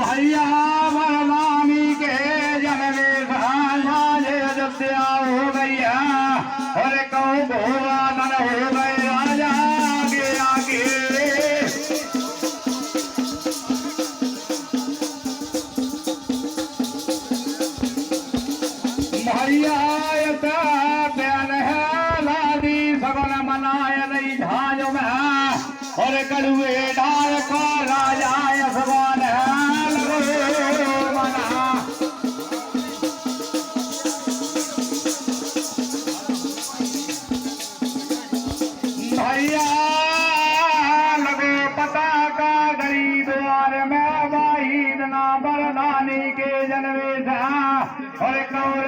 भैया बरदानी के जनमे साझे अयोध्या हो गैया और कहूँ भोगानन हो गए राजा आगे आगे भैया प्यान है लादी सगन मनाय नहीं झाज में और कड़ुए डाल को राजा सगन भैया लगो पता का गरीब द्वार में वाहिद ना बरदानी के जनवे था और कहो